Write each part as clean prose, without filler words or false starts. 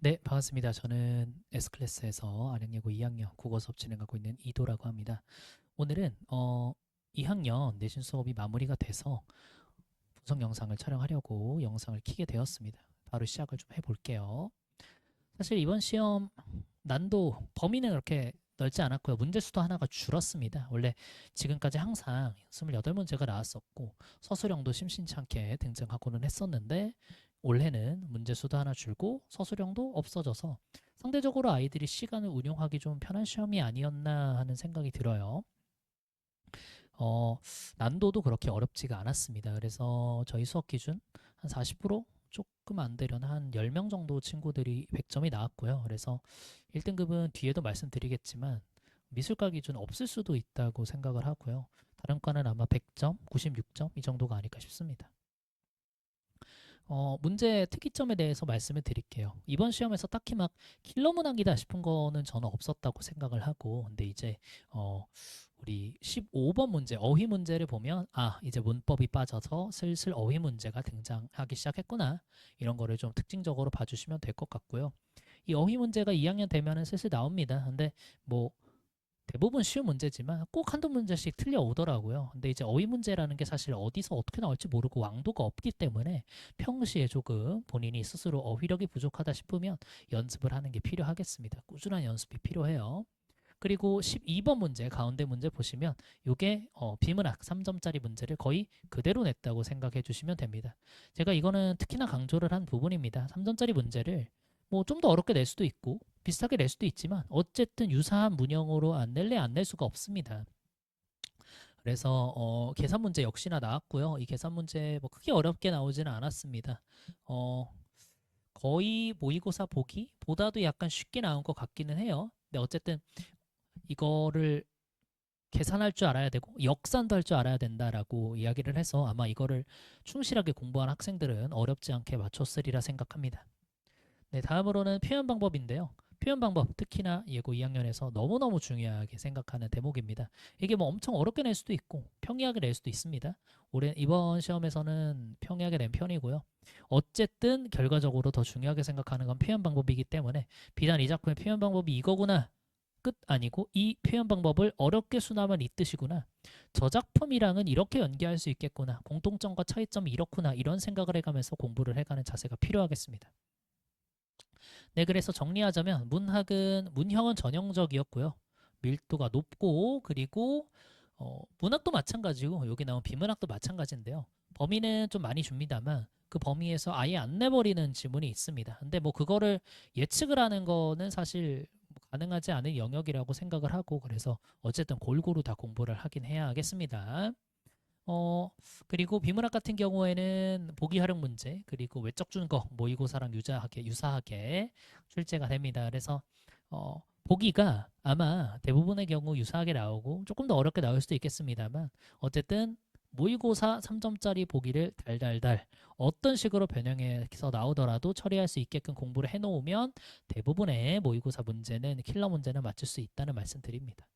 네, 반갑습니다. 저는 S클래스에서 안양예고 2학년 국어 수업 진행하고 있는 이도라고 합니다. 오늘은 2학년 내신 수업이 마무리가 돼서 분석 영상을 촬영하려고 영상을 켜게 되었습니다. 바로 시작을 좀 해볼게요. 사실 이번 시험 난도 범위는 그렇게 넓지 않았고요. 문제 수도 하나가 줄었습니다. 원래 지금까지 항상 28문제가 나왔었고 서술형도 심심치 않게 등장하고는 했었는데 올해는 문제 수도 하나 줄고 서술형도 없어져서 상대적으로 아이들이 시간을 운용하기 좀 편한 시험이 아니었나 하는 생각이 들어요. 어, 난도도 그렇게 어렵지가 않았습니다. 그래서 저희 수업 기준 한 40% 조금 안 되려나 한 10명 정도 친구들이 100점이 나왔고요. 그래서 1등급은 뒤에도 말씀드리겠지만 미술과 기준 없을 수도 있다고 생각을 하고요. 다른 과는 아마 100점, 96점 이 정도가 아닐까 싶습니다. 문제 특이점에 대해서 말씀을 드릴게요. 이번 시험에서 딱히 막 킬러 문항이다 싶은 거는 저는 없었다고 생각을 하고, 근데 이제 우리 15번 문제 어휘 문제를 보면 이제 문법이 빠져서 슬슬 어휘 문제가 등장하기 시작했구나. 이런 거를 좀 특징적으로 봐주시면 될 것 같고요. 이 어휘 문제가 2학년 되면은 슬슬 나옵니다. 근데 뭐 대부분 쉬운 문제지만 꼭 한두 문제씩 틀려 오더라고요. 근데 이제 어휘 문제라는 게 사실 어디서 어떻게 나올지 모르고 왕도가 없기 때문에 평시에 조금 본인이 스스로 어휘력이 부족하다 싶으면 연습을 하는 게 필요하겠습니다. 꾸준한 연습이 필요해요. 그리고 12번 문제 가운데 문제 보시면 이게 비문학 3점짜리 문제를 거의 그대로 냈다고 생각해 주시면 됩니다. 제가 이거는 특히나 강조를 한 부분입니다. 3점짜리 문제를 뭐 좀 더 어렵게 낼 수도 있고 비슷하게 낼 수도 있지만 어쨌든 유사한 문형으로 안 낼래 안 낼 수가 없습니다. 그래서 계산 문제 역시나 나왔고요. 이 계산 문제 뭐 크게 어렵게 나오지는 않았습니다. 어, 거의 모의고사 보기보다도 약간 쉽게 나온 것 같기는 해요. 근데 어쨌든 이거를 계산할 줄 알아야 되고 역산도 할 줄 알아야 된다라고 이야기를 해서 아마 이거를 충실하게 공부한 학생들은 어렵지 않게 맞췄으리라 생각합니다. 네, 다음으로는 표현 방법인데요. 표현 방법, 특히나 예고 2학년에서 너무너무 중요하게 생각하는 대목입니다. 이게 뭐 엄청 어렵게 낼 수도 있고 평이하게 낼 수도 있습니다. 올해 이번 시험에서는 평이하게 낸 편이고요. 어쨌든 결과적으로 더 중요하게 생각하는 건 표현 방법이기 때문에 비단 이 작품의 표현 방법이 이거구나 끝 아니고 이 표현 방법을 어렵게 순화하면 이 뜻이구나. 저 작품이랑은 이렇게 연계할 수 있겠구나. 공통점과 차이점이 이렇구나. 이런 생각을 해가면서 공부를 해가는 자세가 필요하겠습니다. 네, 그래서 정리하자면 문형은 전형적이었고요. 밀도가 높고 그리고 문학도 마찬가지고 여기 나온 비문학도 마찬가지인데요. 범위는 좀 많이 줍니다만 그 범위에서 아예 안 내버리는 지문이 있습니다. 근데 뭐 그거를 예측을 하는 거는 사실 가능하지 않은 영역이라고 생각을 하고 그래서 어쨌든 골고루 다 공부를 하긴 해야 하겠습니다. 어, 그리고 비문학 같은 경우에는 보기 활용 문제, 그리고 외적 준거, 모의고사랑 유사하게 출제가 됩니다. 그래서, 보기가 아마 대부분의 경우 유사하게 나오고 조금 더 어렵게 나올 수도 있겠습니다만, 어쨌든 모의고사 3점짜리 보기를 달달달 어떤 식으로 변형해서 나오더라도 처리할 수 있게끔 공부를 해놓으면 대부분의 모의고사 문제는 킬러 문제는 맞출 수 있다는 말씀 드립니다.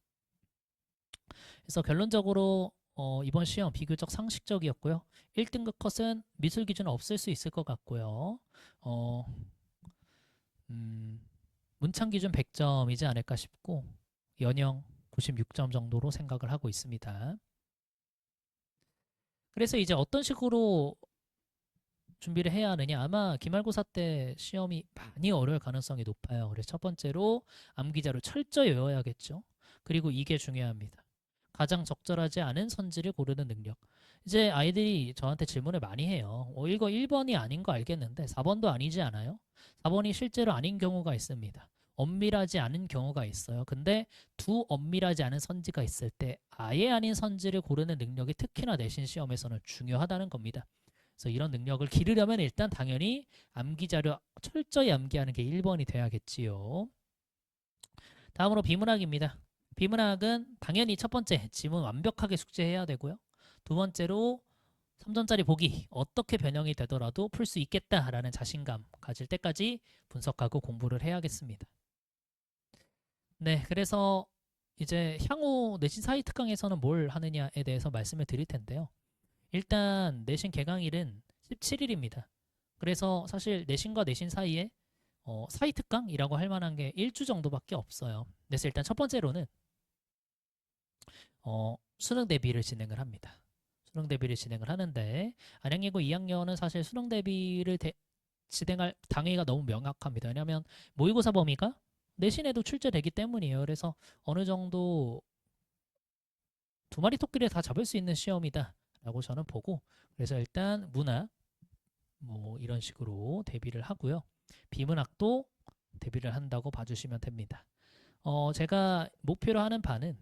그래서 결론적으로 이번 시험 비교적 상식적이었고요. 1등급 컷은 미술 기준은 없을 수 있을 것 같고요. 어, 음, 문창 기준 100점이지 않을까 싶고 연영 96점 정도로 생각을 하고 있습니다. 그래서 이제 어떤 식으로 준비를 해야 하느냐? 아마 기말고사 때 시험이 많이 어려울 가능성이 높아요. 그래서 첫 번째로 암기자료 철저히 외워야겠죠. 그리고 이게 중요합니다. 가장 적절하지 않은 선지를 고르는 능력. 이제 아이들이 저한테 질문을 많이 해요. 이거 1번이 아닌 거 알겠는데 4번도 아니지 않아요? 4번이 실제로 아닌 경우가 있습니다. 엄밀하지 않은 경우가 있어요. 근데 두 엄밀하지 않은 선지가 있을 때 아예 아닌 선지를 고르는 능력이 특히나 내신 시험에서는 중요하다는 겁니다. 그래서 이런 능력을 기르려면 일단 당연히 암기 자료 철저히 암기하는 게 1번이 돼야겠지요. 다음으로 비문학입니다. 비문학은 당연히 첫 번째 지문 완벽하게 숙제해야 되고요. 두 번째로 3점짜리 보기 어떻게 변형이 되더라도 풀 수 있겠다라는 자신감 가질 때까지 분석하고 공부를 해야겠습니다. 네, 그래서 이제 향후 내신 사이 특강에서는 뭘 하느냐에 대해서 말씀을 드릴 텐데요. 일단 내신 개강일은 17일입니다. 그래서 사실 내신과 내신 사이에 사이 특강이라고 할 만한 게 1주 정도밖에 없어요. 그래서 일단 첫 번째로는 수능 대비를 진행을 합니다. 수능 대비를 진행을 하는데 안양예고 2학년은 사실 수능 대비를 진행할 당위가 너무 명확합니다. 왜냐하면 모의고사 범위가 내신에도 출제되기 때문이에요. 그래서 어느 정도 두 마리 토끼를 다 잡을 수 있는 시험이다라고 저는 보고, 그래서 일단 문학 뭐 이런 식으로 대비를 하고요. 비문학도 대비를 한다고 봐주시면 됩니다. 제가 목표로 하는 바는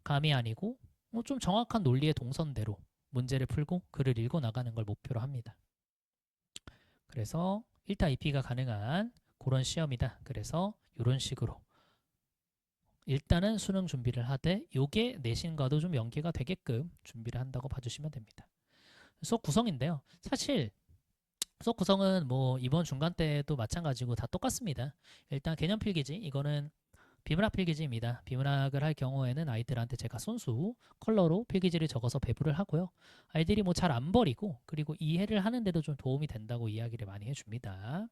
감이 아니고 좀 정확한 논리의 동선대로 문제를 풀고 글을 읽어 나가는 걸 목표로 합니다. 그래서 1타 2피가 가능한 그런 시험이다. 그래서 이런 식으로 일단은 수능 준비를 하되 요게 내신과도 좀 연계가 되게끔 준비를 한다고 봐주시면 됩니다. 수업 구성인데요. 사실 수업 구성은 뭐 이번 중간 때도 마찬가지고 다 똑같습니다. 일단 개념 필기지, 이거는 비문학 필기지입니다. 비문학을 할 경우에는 아이들한테 제가 손수 컬러로 필기지를 적어서 배부를 하고요. 아이들이 뭐 잘 안 버리고 그리고 이해를 하는데도 좀 도움이 된다고 이야기를 많이 해줍니다.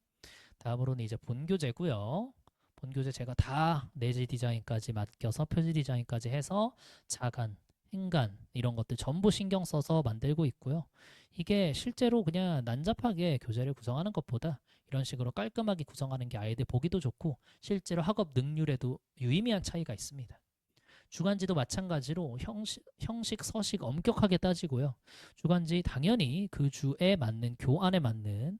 다음으로는 이제 본교재고요. 본교재 제가 다 내지 디자인까지 맡겨서 표지 디자인까지 해서 자간, 행간 이런 것들 전부 신경 써서 만들고 있고요. 이게 실제로 그냥 난잡하게 교재를 구성하는 것보다 이런 식으로 깔끔하게 구성하는 게 아이들 보기도 좋고 실제로 학업 능률에도 유의미한 차이가 있습니다. 주간지도 마찬가지로 형식, 서식 엄격하게 따지고요. 주간지 당연히 그 주에 맞는 교안에 맞는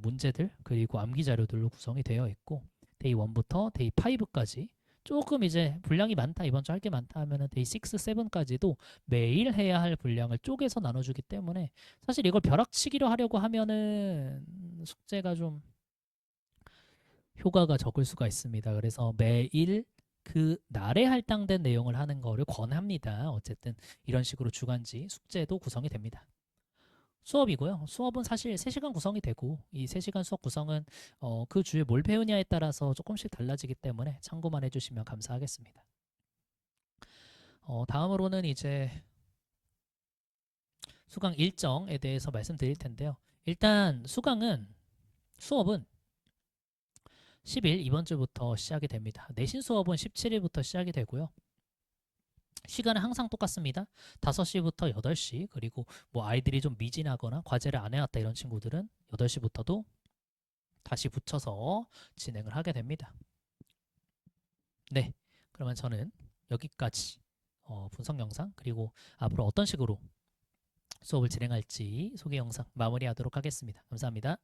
문제들 그리고 암기 자료들로 구성이 되어 있고 데이 1부터 데이 5까지 조금 이제 분량이 많다, 이번 주 할 게 많다 하면은 데이 6, 7까지도 매일 해야 할 분량을 쪼개서 나눠주기 때문에 사실 이걸 벼락치기로 하려고 하면은 숙제가 좀 효과가 적을 수가 있습니다. 그래서 매일 그 날에 할당된 내용을 하는 거를 권합니다. 어쨌든 이런 식으로 주간지 숙제도 구성이 됩니다. 수업이고요. 수업은 사실 3시간 구성이 되고 이 3시간 수업 구성은 그 주에 뭘 배우냐에 따라서 조금씩 달라지기 때문에 참고만 해주시면 감사하겠습니다. 다음으로는 이제 수강 일정에 대해서 말씀드릴 텐데요. 일단 수업은 10일 이번 주부터 시작이 됩니다. 내신 수업은 17일부터 시작이 되고요. 시간은 항상 똑같습니다. 5시부터 8시, 그리고 뭐 아이들이 좀 미진하거나 과제를 안 해왔다 이런 친구들은 8시부터도 다시 붙여서 진행을 하게 됩니다. 네, 그러면 저는 여기까지 분석 영상 그리고 앞으로 어떤 식으로 수업을 진행할지 소개 영상 마무리하도록 하겠습니다. 감사합니다.